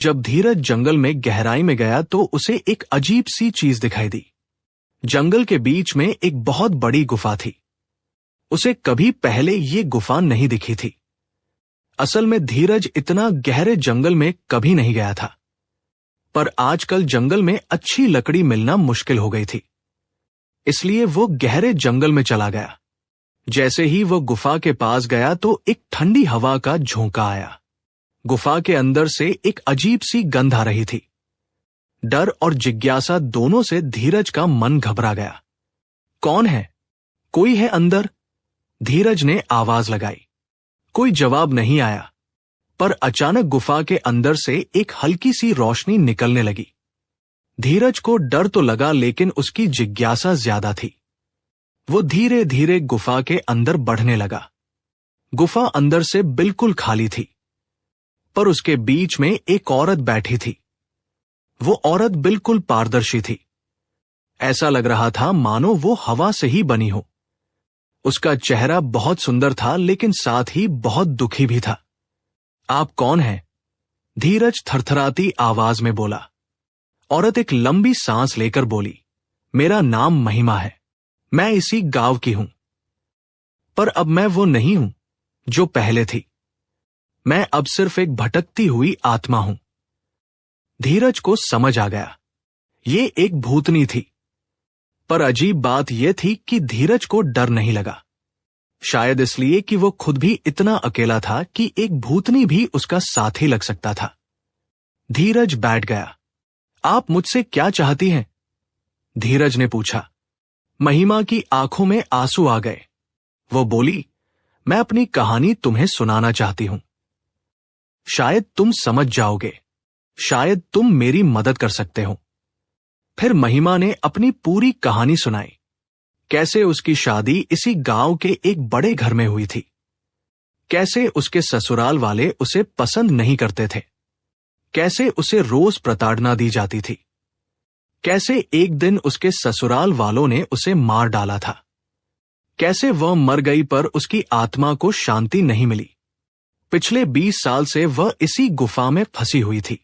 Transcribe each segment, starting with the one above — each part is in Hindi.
जब धीरज जंगल में गहराई में गया तो उसे एक अजीब सी चीज दिखाई दी। जंगल के बीच में एक बहुत बड़ी गुफा थी। उसे कभी पहले ये गुफा नहीं दिखी थी। असल में धीरज इतना गहरे जंगल में कभी नहीं गया था, पर आजकल जंगल में अच्छी लकड़ी मिलना मुश्किल हो गई थी, इसलिए वो गहरे जंगल में चला गया। जैसे ही वो गुफा के पास गया तो एक ठंडी हवा का झोंका आया। गुफा के अंदर से एक अजीब सी गंध आ रही थी। डर और जिज्ञासा दोनों से धीरज का मन घबरा गया। कौन है? कोई है अंदर? धीरज ने आवाज लगाई। कोई जवाब नहीं आया, पर अचानक गुफा के अंदर से एक हल्की सी रोशनी निकलने लगी। धीरज को डर तो लगा, लेकिन उसकी जिज्ञासा ज्यादा थी। वो धीरे धीरे गुफा के अंदर बढ़ने लगा। गुफा अंदर से बिल्कुल खाली थी, पर उसके बीच में एक औरत बैठी थी। वो औरत बिल्कुल पारदर्शी थी। ऐसा लग रहा था मानो वो हवा से ही बनी हो। उसका चेहरा बहुत सुंदर था, लेकिन साथ ही बहुत दुखी भी था। आप कौन हैं? धीरज थरथराती आवाज में बोला। औरत एक लंबी सांस लेकर बोली, मेरा नाम महिमा है। मैं इसी गांव की हूं, पर अब मैं वो नहीं हूं जो पहले थी। मैं अब सिर्फ एक भटकती हुई आत्मा हूं। धीरज को समझ आ गया, ये एक भूतनी थी। पर अजीब बात यह थी कि धीरज को डर नहीं लगा। शायद इसलिए कि वो खुद भी इतना अकेला था कि एक भूतनी भी उसका साथी लग सकता था। धीरज बैठ गया। आप मुझसे क्या चाहती हैं? धीरज ने पूछा। महिमा की आंखों में आंसू आ गए। वो बोली, मैं अपनी कहानी तुम्हें सुनाना चाहती हूं। शायद तुम समझ जाओगे, शायद तुम मेरी मदद कर सकते हो। फिर महिमा ने अपनी पूरी कहानी सुनाई। कैसे उसकी शादी इसी गांव के एक बड़े घर में हुई थी। कैसे उसके ससुराल वाले उसे पसंद नहीं करते थे। कैसे उसे रोज प्रताड़ना दी जाती थी। कैसे एक दिन उसके ससुराल वालों ने उसे मार डाला था। कैसे वह मर गई, पर उसकी आत्मा को शांति नहीं मिली। पिछले 20 साल से वह इसी गुफा में फंसी हुई थी।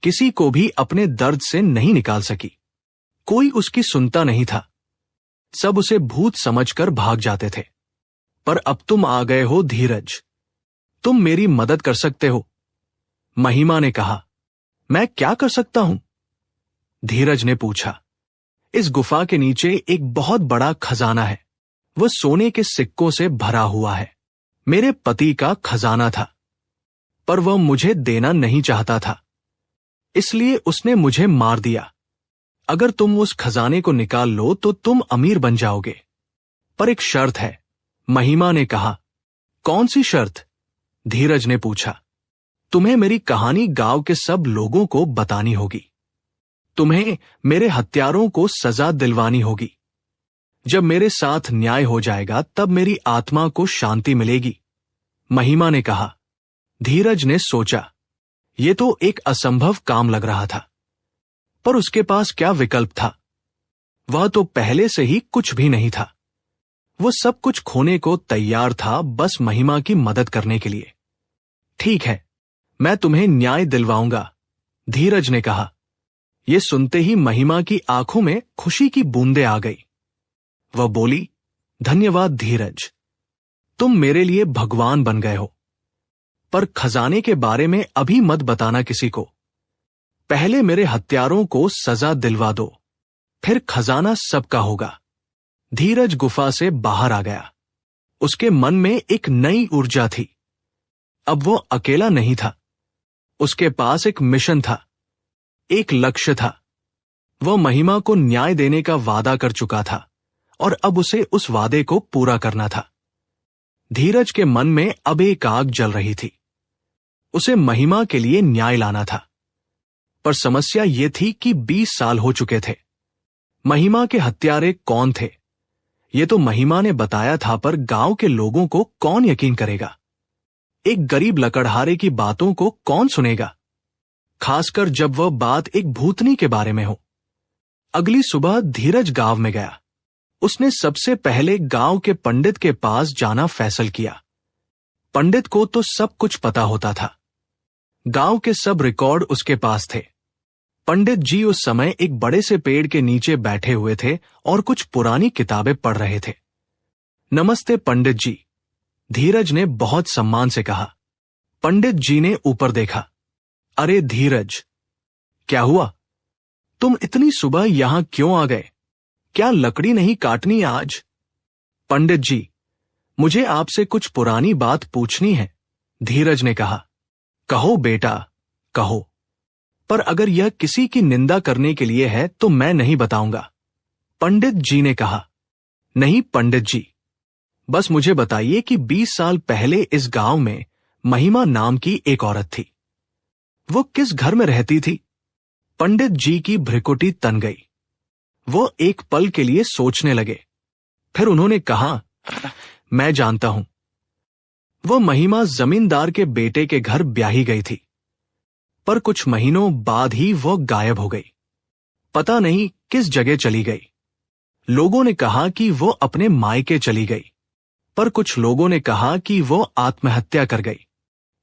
किसी को भी अपने दर्द से नहीं निकाल सकी। कोई उसकी सुनता नहीं था। सब उसे भूत समझकर भाग जाते थे। पर अब तुम आ गए हो धीरज, तुम मेरी मदद कर सकते हो। महिमा ने कहा। मैं क्या कर सकता हूं? धीरज ने पूछा। इस गुफा के नीचे एक बहुत बड़ा खजाना है। वह सोने के सिक्कों से भरा हुआ है। मेरे पति का खजाना था, पर वह मुझे देना नहीं चाहता था, इसलिए उसने मुझे मार दिया। अगर तुम उस खजाने को निकाल लो तो तुम अमीर बन जाओगे, पर एक शर्त है। महिमा ने कहा। कौन सी शर्त? धीरज ने पूछा। तुम्हें मेरी कहानी गांव के सब लोगों को बतानी होगी। तुम्हें मेरे हत्यारों को सजा दिलवानी होगी। जब मेरे साथ न्याय हो जाएगा तब मेरी आत्मा को शांति मिलेगी, महिमा ने कहा। धीरज ने सोचा, ये तो एक असंभव काम लग रहा था, पर उसके पास क्या विकल्प था? वह तो पहले से ही कुछ भी नहीं था। वो सब कुछ खोने को तैयार था, बस महिमा की मदद करने के लिए। ठीक है, मैं तुम्हें न्याय दिलवाऊंगा, धीरज ने कहा। ये सुनते ही महिमा की आंखों में खुशी की बूंदें आ गई। वह बोली, धन्यवाद धीरज, तुम मेरे लिए भगवान बन गए हो। पर खजाने के बारे में अभी मत बताना किसी को। पहले मेरे हत्यारों को सजा दिलवा दो, फिर खजाना सबका होगा। धीरज गुफा से बाहर आ गया। उसके मन में एक नई ऊर्जा थी। अब वो अकेला नहीं था। उसके पास एक मिशन था, एक लक्ष्य था। वह महिमा को न्याय देने का वादा कर चुका था और अब उसे उस वादे को पूरा करना था। धीरज के मन में अब एक आग जल रही थी। उसे महिमा के लिए न्याय लाना था। पर समस्या ये थी कि 20 साल हो चुके थे। महिमा के हत्यारे कौन थे? ये तो महिमा ने बताया था, पर गांव के लोगों को कौन यकीन करेगा? एक गरीब लकड़हारे की बातों को कौन सुनेगा, खासकर जब वह बात एक भूतनी के बारे में हो। अगली सुबह धीरज गांव में गया। उसने सबसे पहले गांव के पंडित के पास जाना फैसल किया। पंडित को तो सब कुछ पता होता था। गांव के सब रिकॉर्ड उसके पास थे। पंडित जी उस समय एक बड़े से पेड़ के नीचे बैठे हुए थे और कुछ पुरानी किताबें पढ़ रहे थे। नमस्ते पंडित जी, धीरज ने बहुत सम्मान से कहा। पंडित जी ने ऊपर देखा। अरे धीरज, क्या हुआ? तुम इतनी सुबह यहां क्यों आ गए? क्या लकड़ी नहीं काटनी आज? पंडित जी, मुझे आपसे कुछ पुरानी बात पूछनी है, धीरज ने कहा। कहो बेटा, कहो, पर अगर यह किसी की निंदा करने के लिए है तो मैं नहीं बताऊंगा, पंडित जी ने कहा। नहीं पंडित जी, बस मुझे बताइए कि 20 साल पहले इस गांव में महिमा नाम की एक औरत थी। वो किस घर में रहती थी? पंडित जी की भ्रिकुटी तन गई। वो एक पल के लिए सोचने लगे। फिर उन्होंने कहा, मैं जानता हूं। वो महिमा जमींदार के बेटे के घर ब्याही गई थी, पर कुछ महीनों बाद ही वो गायब हो गई। पता नहीं किस जगह चली गई। लोगों ने कहा कि वो अपने मायके चली गई, पर कुछ लोगों ने कहा कि वो आत्महत्या कर गई।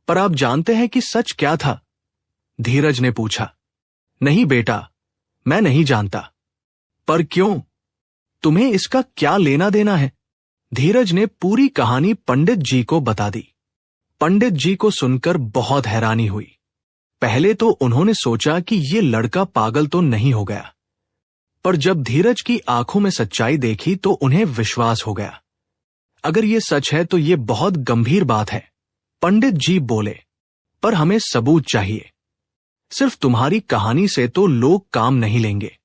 पर आप जानते हैं कि सच क्या था? धीरज ने पूछा। नहीं बेटा, मैं नहीं जानता। पर क्यों? तुम्हें इसका क्या लेना देना है? धीरज ने पूरी कहानी पंडित जी को बता दी। पंडित जी को सुनकर बहुत हैरानी हुई। पहले तो उन्होंने सोचा कि ये लड़का पागल तो नहीं हो गया, पर जब धीरज की आंखों में सच्चाई देखी तो उन्हें विश्वास हो गया। अगर ये सच है तो ये बहुत गंभीर बात है, पंडित जी बोले, पर हमें सबूत चाहिए। सिर्फ तुम्हारी कहानी से तो लोग काम नहीं लेंगे।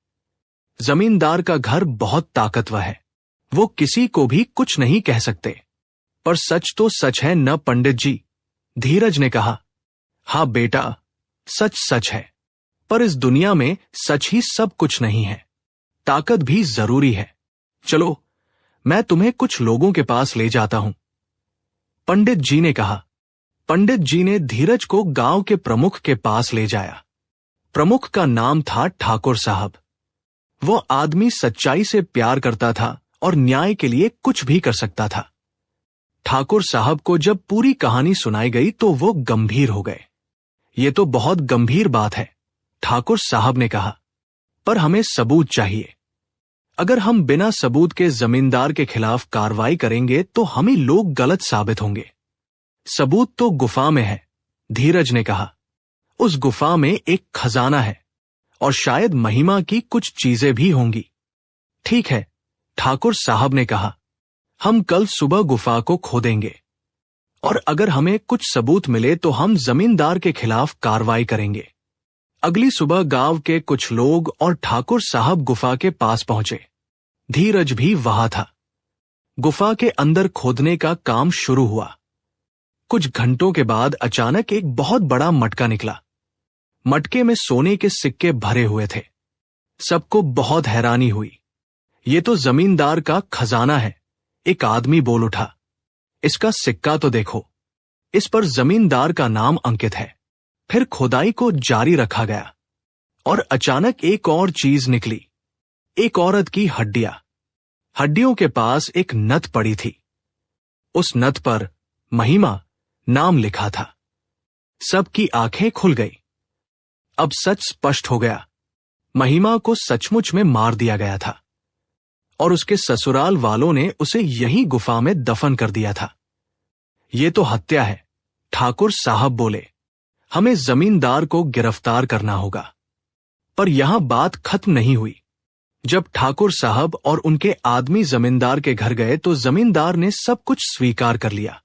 जमींदार का घर बहुत ताकतवर है, वो किसी को भी कुछ नहीं कह सकते। पर सच तो सच है न पंडित जी, धीरज ने कहा। हाँ बेटा, सच सच है, पर इस दुनिया में सच ही सब कुछ नहीं है, ताकत भी जरूरी है। चलो, मैं तुम्हें कुछ लोगों के पास ले जाता हूं, पंडित जी ने कहा। पंडित जी ने धीरज को गांव के प्रमुख के पास ले जाया। प्रमुख का नाम था ठाकुर साहब। वो आदमी सच्चाई से प्यार करता था और न्याय के लिए कुछ भी कर सकता था। ठाकुर साहब को जब पूरी कहानी सुनाई गई तो वो गंभीर हो गए। ये तो बहुत गंभीर बात है, ठाकुर साहब ने कहा, पर हमें सबूत चाहिए। अगर हम बिना सबूत के जमींदार के खिलाफ कार्रवाई करेंगे तो हम ही लोग गलत साबित होंगे। सबूत तो गुफा में है, धीरज ने कहा। उस गुफा में एक खजाना है और शायद महिमा की कुछ चीजें भी होंगी। ठीक है, ठाकुर साहब ने कहा, हम कल सुबह गुफा को खोदेंगे और अगर हमें कुछ सबूत मिले तो हम जमींदार के खिलाफ कार्रवाई करेंगे। अगली सुबह गांव के कुछ लोग और ठाकुर साहब गुफा के पास पहुंचे। धीरज भी वहां था। गुफा के अंदर खोदने का काम शुरू हुआ। कुछ घंटों के बाद अचानक एक बहुत बड़ा मटका निकला। मटके में सोने के सिक्के भरे हुए थे। सबको बहुत हैरानी हुई। ये तो जमींदार का खजाना है, एक आदमी बोल उठा। इसका सिक्का तो देखो, इस पर जमींदार का नाम अंकित है। फिर खुदाई को जारी रखा गया और अचानक एक और चीज निकली, एक औरत की हड्डियां। हड्डियों के पास एक नथ पड़ी थी। उस नथ पर महिमा नाम लिखा था। सबकी आंखें खुल गई। अब सच स्पष्ट हो गया। महिमा को सचमुच में मार दिया गया था और उसके ससुराल वालों ने उसे यहीं गुफा में दफन कर दिया था। ये तो हत्या है, ठाकुर साहब बोले। हमें जमींदार को गिरफ्तार करना होगा। पर यहां बात खत्म नहीं हुई। जब ठाकुर साहब और उनके आदमी जमींदार के घर गए तो जमींदार ने सब कुछ स्वीकार कर लिया।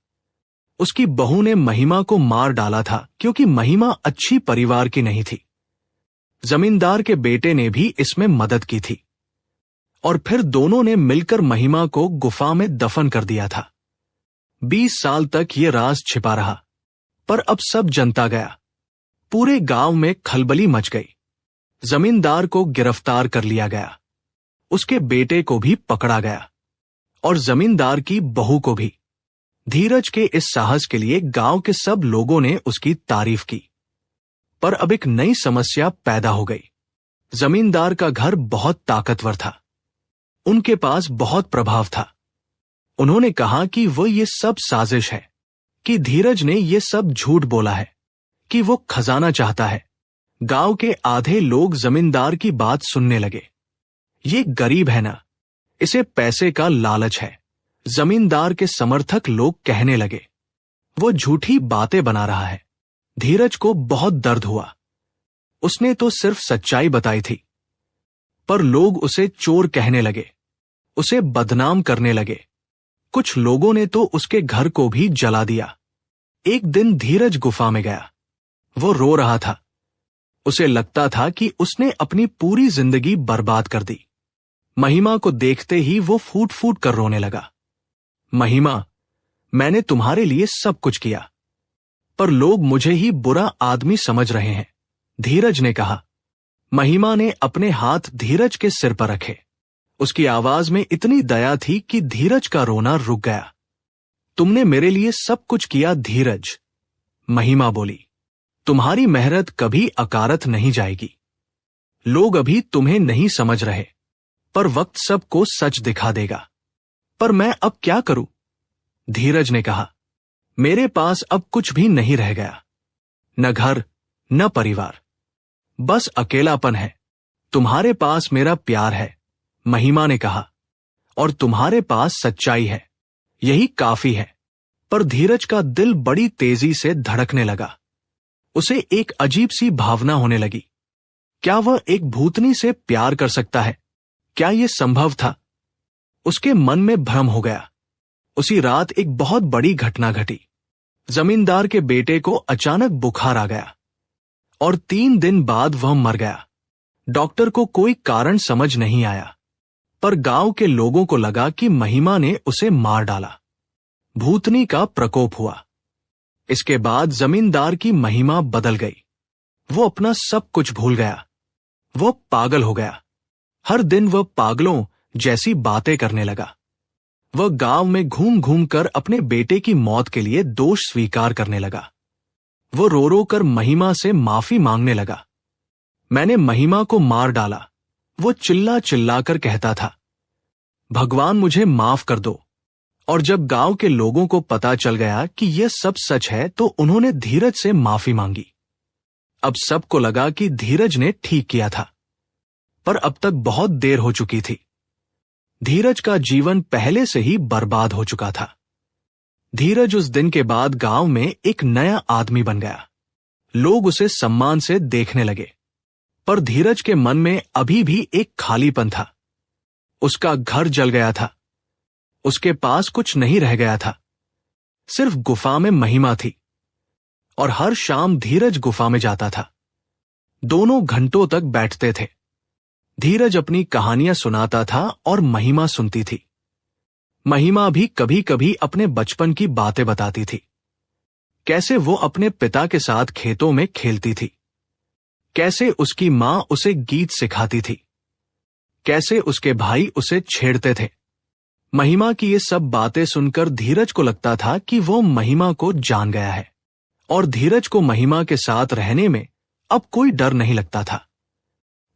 उसकी बहू ने महिमा को मार डाला था क्योंकि महिमा अच्छी परिवार की नहीं थी। जमींदार के बेटे ने भी इसमें मदद की थी और फिर दोनों ने मिलकर महिमा को गुफा में दफन कर दिया था। 20 साल तक ये राज छिपा रहा, पर अब सब जनता गया। पूरे गांव में खलबली मच गई। जमींदार को गिरफ्तार कर लिया गया, उसके बेटे को भी पकड़ा गया और जमींदार की बहू को भी। धीरज के इस साहस के लिए गांव के सब लोगों ने उसकी तारीफ की। पर अब एक नई समस्या पैदा हो गई। जमींदार का घर बहुत ताकतवर था। उनके पास बहुत प्रभाव था। उन्होंने कहा कि वो ये सब साजिश है, कि धीरज ने ये सब झूठ बोला है, कि वो खजाना चाहता है। गांव के आधे लोग जमींदार की बात सुनने लगे। ये गरीब है ना, इसे पैसे का लालच है, जमींदार के समर्थक लोग कहने लगे। वो झूठी बातें बना रहा है। धीरज को बहुत दर्द हुआ। उसने तो सिर्फ सच्चाई बताई थी, पर लोग उसे चोर कहने लगे, उसे बदनाम करने लगे। कुछ लोगों ने तो उसके घर को भी जला दिया। एक दिन धीरज गुफा में गया। वो रो रहा था। उसे लगता था कि उसने अपनी पूरी जिंदगी बर्बाद कर दी। महिमा को देखते ही वो फूट फूट कर रोने लगा। महिमा, मैंने तुम्हारे लिए सब कुछ किया, पर लोग मुझे ही बुरा आदमी समझ रहे हैं, धीरज ने कहा। महिमा ने अपने हाथ धीरज के सिर पर रखे। उसकी आवाज में इतनी दया थी कि धीरज का रोना रुक गया। तुमने मेरे लिए सब कुछ किया धीरज, महिमा बोली। तुम्हारी मेहनत कभी अकारत नहीं जाएगी। लोग अभी तुम्हें नहीं समझ रहे, पर वक्त सबको सच दिखा देगा। पर मैं अब क्या करूं? धीरज ने कहा। मेरे पास अब कुछ भी नहीं रह गया, न घर न परिवार, बस अकेलापन है। तुम्हारे पास मेरा प्यार है, महिमा ने कहा, और तुम्हारे पास सच्चाई है, यही काफी है। पर धीरज का दिल बड़ी तेजी से धड़कने लगा। उसे एक अजीब सी भावना होने लगी। क्या वह एक भूतनी से प्यार कर सकता है? क्या यह संभव था? उसके मन में भ्रम हो गया। उसी रात एक बहुत बड़ी घटना घटी। जमींदार के बेटे को अचानक बुखार आ गया और 3 दिन बाद वह मर गया। डॉक्टर को कोई कारण समझ नहीं आया, पर गांव के लोगों को लगा कि महिमा ने उसे मार डाला। भूतनी का प्रकोप हुआ। इसके बाद जमींदार की महिमा बदल गई। वो अपना सब कुछ भूल गया। वो पागल हो गया। हर दिन वह पागलों जैसी बातें करने लगा। वह गांव में घूम घूम कर अपने बेटे की मौत के लिए दोष स्वीकार करने लगा। वो रो रो कर महिमा से माफी मांगने लगा। मैंने महिमा को मार डाला, वो चिल्ला चिल्ला कर कहता था। भगवान मुझे माफ कर दो। और जब गांव के लोगों को पता चल गया कि यह सब सच है, तो उन्होंने धीरज से माफी मांगी। अब सबको लगा कि धीरज ने ठीक किया था, पर अब तक बहुत देर हो चुकी थी। धीरज का जीवन पहले से ही बर्बाद हो चुका था। धीरज उस दिन के बाद गांव में एक नया आदमी बन गया। लोग उसे सम्मान से देखने लगे, पर धीरज के मन में अभी भी एक खालीपन था। उसका घर जल गया था। उसके पास कुछ नहीं रह गया था। सिर्फ गुफा में महिमा थी, और हर शाम धीरज गुफा में जाता था। दोनों घंटों तक बैठते थे। धीरज अपनी कहानियां सुनाता था और महिमा सुनती थी। महिमा भी कभी कभी अपने बचपन की बातें बताती थी। कैसे वो अपने पिता के साथ खेतों में खेलती थी, कैसे उसकी मां उसे गीत सिखाती थी, कैसे उसके भाई उसे छेड़ते थे। महिमा की ये सब बातें सुनकर धीरज को लगता था कि वो महिमा को जान गया है, और धीरज को महिमा के साथ रहने में अब कोई डर नहीं लगता था,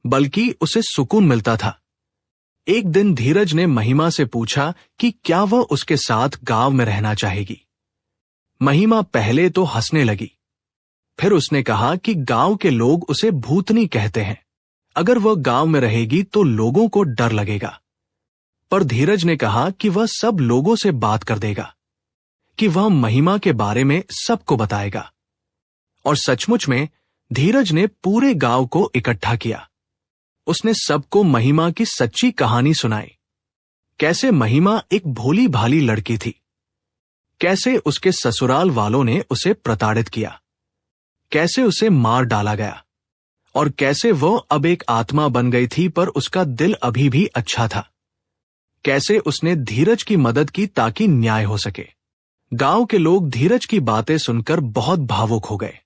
बल्कि उसे सुकून मिलता था। एक दिन धीरज ने महिमा से पूछा कि क्या वह उसके साथ गांव में रहना चाहेगी। महिमा पहले तो हंसने लगी, फिर उसने कहा कि गांव के लोग उसे भूतनी कहते हैं। अगर वह गांव में रहेगी तो लोगों को डर लगेगा। पर धीरज ने कहा कि वह सब लोगों से बात कर देगा, कि वह महिमा के बारे में सबको बताएगा। और सचमुच में धीरज ने पूरे गांव को इकट्ठा किया। उसने सबको महिमा की सच्ची कहानी सुनाई। कैसे महिमा एक भोली भाली लड़की थी, कैसे उसके ससुराल वालों ने उसे प्रताड़ित किया, कैसे उसे मार डाला गया, और कैसे वो अब एक आत्मा बन गई थी, पर उसका दिल अभी भी अच्छा था। कैसे उसने धीरज की मदद की ताकि न्याय हो सके। गांव के लोग धीरज की बातें सुनकर बहुत भावुक हो गए।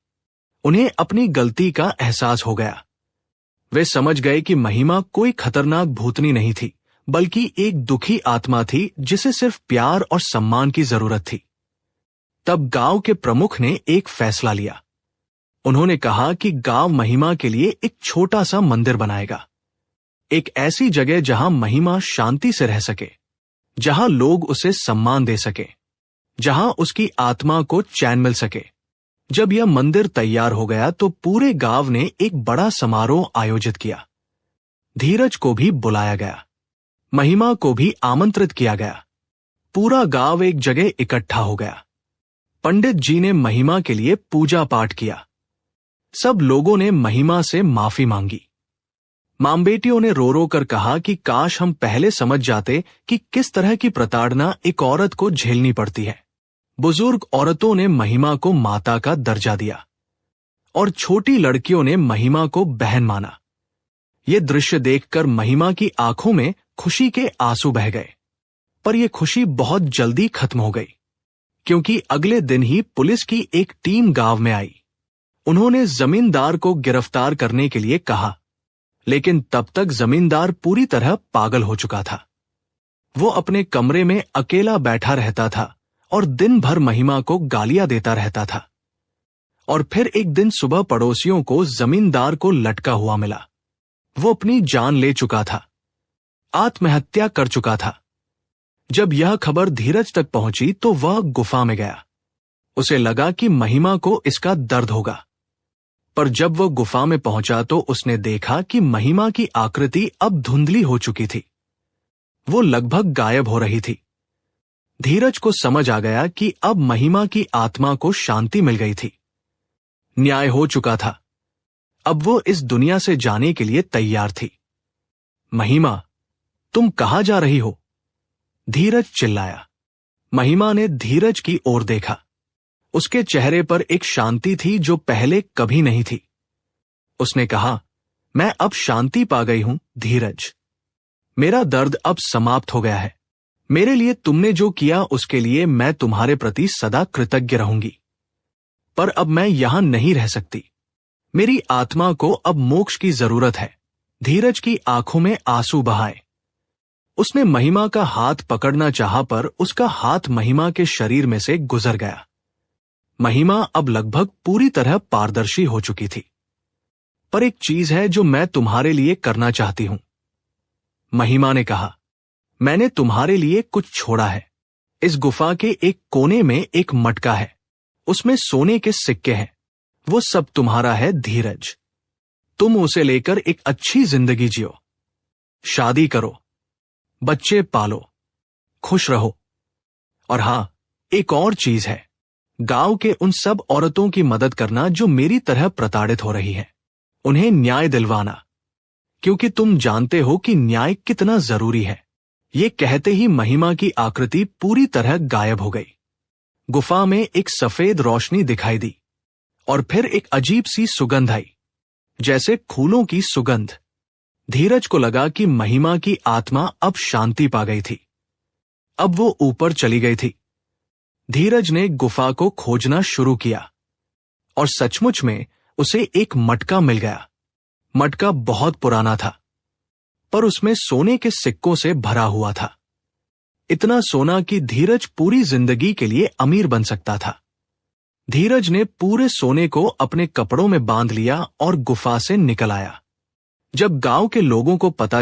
उन्हें अपनी गलती का एहसास हो गया। वे समझ गए कि महिमा कोई खतरनाक भूतनी नहीं थी, बल्कि एक दुखी आत्मा थी जिसे सिर्फ प्यार और सम्मान की जरूरत थी। तब गांव के प्रमुख ने एक फैसला लिया। उन्होंने कहा कि गांव महिमा के लिए एक छोटा सा मंदिर बनाएगा, एक ऐसी जगह जहां महिमा शांति से रह सके, जहां लोग उसे सम्मान दे सके, जहां उसकी आत्मा को चैन मिल सके। जब यह मंदिर तैयार हो गया तो पूरे गांव ने एक बड़ा समारोह आयोजित किया। धीरज को भी बुलाया गया, महिमा को भी आमंत्रित किया गया। पूरा गांव एक जगह इकट्ठा हो गया। पंडित जी ने महिमा के लिए पूजा पाठ किया। सब लोगों ने महिमा से माफी मांगी। मां बेटियों ने रो रो कर कहा कि काश हम पहले समझ जाते कि किस तरह की प्रताड़ना एक औरत को झेलनी पड़ती है। बुजुर्ग औरतों ने महिमा को माता का दर्जा दिया और छोटी लड़कियों ने महिमा को बहन माना। ये दृश्य देखकर महिमा की आंखों में खुशी के आंसू बह गए, पर यह खुशी बहुत जल्दी खत्म हो गई, क्योंकि अगले दिन ही पुलिस की एक टीम गांव में आई। उन्होंने जमींदार को गिरफ्तार करने के लिए कहा, लेकिन तब तक जमींदार पूरी तरह पागल हो चुका था। वो अपने कमरे में अकेला बैठा रहता था और दिन भर महिमा को गालियां देता रहता था। और फिर एक दिन सुबह पड़ोसियों को जमींदार को लटका हुआ मिला। वो अपनी जान ले चुका था, आत्महत्या कर चुका था। जब यह खबर धीरज तक पहुंची तो वह गुफा में गया। उसे लगा कि महिमा को इसका दर्द होगा, पर जब वह गुफा में पहुंचा तो उसने देखा कि महिमा की आकृति अब धुंधली हो चुकी थी। वो लगभग गायब हो रही थी। धीरज को समझ आ गया कि अब महिमा की आत्मा को शांति मिल गई थी। न्याय हो चुका था। अब वो इस दुनिया से जाने के लिए तैयार थी। महिमा, तुम कहां जा रही हो? धीरज चिल्लाया। महिमा ने धीरज की ओर देखा। उसके चेहरे पर एक शांति थी जो पहले कभी नहीं थी। उसने कहा, मैं अब शांति पा गई हूं धीरज। मेरा दर्द अब समाप्त हो गया है। मेरे लिए तुमने जो किया उसके लिए मैं तुम्हारे प्रति सदा कृतज्ञ रहूंगी। पर अब मैं यहां नहीं रह सकती। मेरी आत्मा को अब मोक्ष की जरूरत है। धीरज की आंखों में आंसू बहाए। उसने महिमा का हाथ पकड़ना चाहा, पर उसका हाथ महिमा के शरीर में से गुजर गया। महिमा अब लगभग पूरी तरह पारदर्शी हो चुकी थी। पर एक चीज है जो मैं तुम्हारे लिए करना चाहती हूं, महिमा ने कहा। मैंने तुम्हारे लिए कुछ छोड़ा है। इस गुफा के एक कोने में एक मटका है, उसमें सोने के सिक्के हैं। वो सब तुम्हारा है धीरज। तुम उसे लेकर एक अच्छी जिंदगी जियो, शादी करो, बच्चे पालो, खुश रहो। और हां, एक और चीज है, गांव के उन सब औरतों की मदद करना जो मेरी तरह प्रताड़ित हो रही हैं। उन्हें न्याय दिलवाना, क्योंकि तुम जानते हो कि न्याय कितना जरूरी है। ये कहते ही महिमा की आकृति पूरी तरह गायब हो गई। गुफा में एक सफेद रोशनी दिखाई दी और फिर एक अजीब सी सुगंध आई, जैसे फूलों की सुगंध। धीरज को लगा कि महिमा की आत्मा अब शांति पा गई थी। अब वो ऊपर चली गई थी। धीरज ने गुफा को खोजना शुरू किया और सचमुच में उसे एक मटका मिल गया। मटका बहुत पुराना था, पर उसमें सोने के सिक्कों से भरा हुआ था। इतना सोना कि धीरज पूरी जिंदगी के लिए अमीर बन सकता था। धीरज ने पूरे सोने को अपने कपड़ों में बांध लिया और गुफा से निकल आया। जब गांव के लोगों को पता